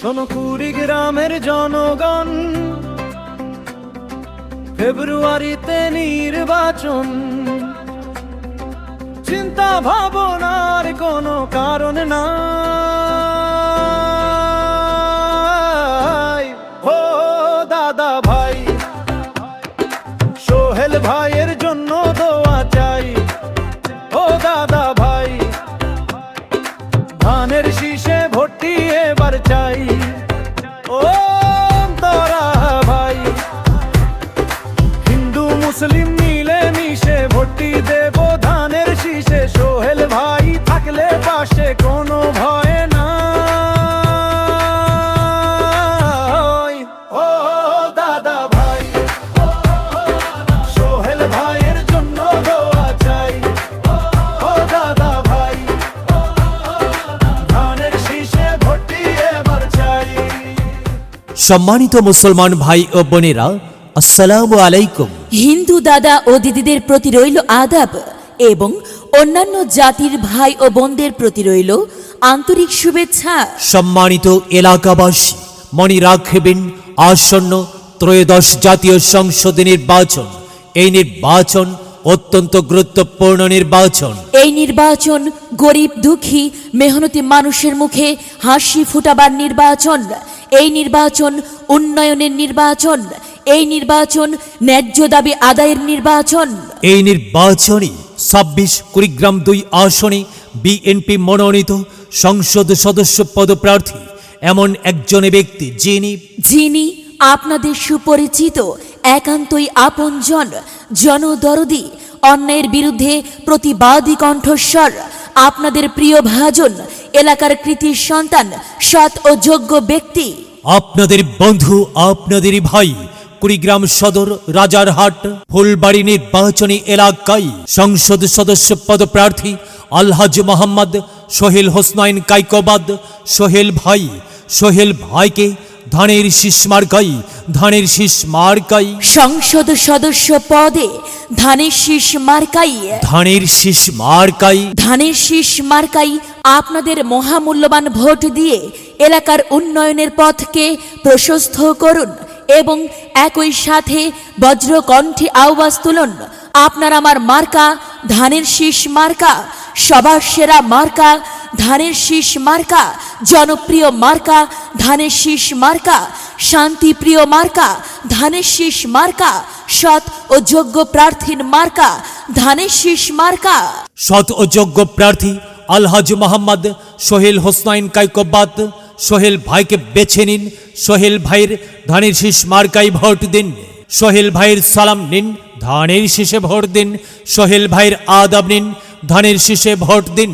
শোনো কুড়িগ্রামের জনগণ, ফেব্রুয়ারিতে নির্বাচন। চিন্তা ভাবনার কোনো কারণ নাই। ও দাদা ভাই, সোহেল ভাইয়ের জন্য দোয়া চাই। ও দাদা ভাই, ধানের শীষে ভোটটি এবার চাই। ও তোরা ভাই, হিন্দু মুসলিম মিলে মিশে ভোটটি দেব ধানের শীষে। সোহেল ভাই থাকলে পাশে কোনো ভয় নাই। ও দাদা ভাই, সোহেল ভাইয়ের জন্য দোয়া চাই। ও দাদা ভাই, ধানের শীষে ভোটটি এবার চাই। সম্মানিত মুসলমান ভাই ও বোনেরা, আসসালামু আলাইকুম। হিন্দু দাদা ও দিদিদের প্রতি রইল আদাব এবং অন্যান্য জাতির ভাই ও বোনদের প্রতি রইল আন্তরিক শুভেচ্ছা। সম্মানিত এলাকাবাসী, মনে রাখবেন আসন্ন ত্রয়োদশ জাতীয় সংসদ নির্বাচন। এই নির্বাচন অত্যন্ত গুরুত্বপূর্ণ নির্বাচন। এই নির্বাচন গরিব দুঃখী মেহনতি মানুষের মুখে হাসি ফুটাবার নির্বাচন। এই নির্বাচন উন্নয়নের নির্বাচন। এই নির্বাচন ন্যায্য দাবি আদায়ের নির্বাচন। এই নির্বাচনে 26 কুড়িগ্রাম 2 আসনে বিএনপি মনোনীত সংসদ সদস্য পদপ্রার্থী এমন একজন ব্যক্তি যিনি আপনাদের সুপরিচিত, একান্তই আপনজন, জনদরদি, অন্যায়ের বিরুদ্ধে প্রতিবাদী কণ্ঠস্বর, আপনাদের প্রিয় ভাজন, এলাকার কৃতি সন্তান, সৎ ও যোগ্য ব্যক্তি, আপনাদের বন্ধু, আপনাদেরই ভাই, কুড়িগ্রাম সদর রাজারহাট ফুলবাড়ি নির্বাচনী এলাকায় সংসদ সদস্য পদপ্রার্থী আলহাজ মোহাম্মদ সোহেল হোসনাইন কাইকোবাদ সোহেল ভাই। সোহেল ভাইকে ধানের শীষ মার্কাই সংসদ সদস্য পদে ধানের শীষ মার্কাই আপনাদের মহামূল্যবান ভোট দিয়ে এলাকার উন্নয়নের পথকে প্রশস্ত করুন এবং একই সাথে বজ্রকণ্ঠে আওয়াজ তুলুন, আপনার আমার মার্কা ধানের শীষ মার্কা, সবার সেরা মার্কা ধানের শীষ মার্কা, জনপ্রিয় মার্কা ধানের শীষ মার্কা, শান্তিপ্রিয় মার্কা ধানের শীষ মার্কা, সৎ ও যোগ্য প্রার্থীর মার্কা ধানের শীষ মার্কা। সৎ ও যোগ্য প্রার্থী আলহাজ মোহাম্মদ সোহেল হোসনাইন কাইকোবাদ সোহেল ভাইকে বেছে নিন। সোহেল ভাইয়ের ধানের শীষ মার্কায় ভোট দিন। সোহেল ভাইয়ের সালাম নিন, ধানের শীষে ভোট দিন। সোহেল ভাইয়ের আদাব নিন, ধানের শীষে ভোট দিন।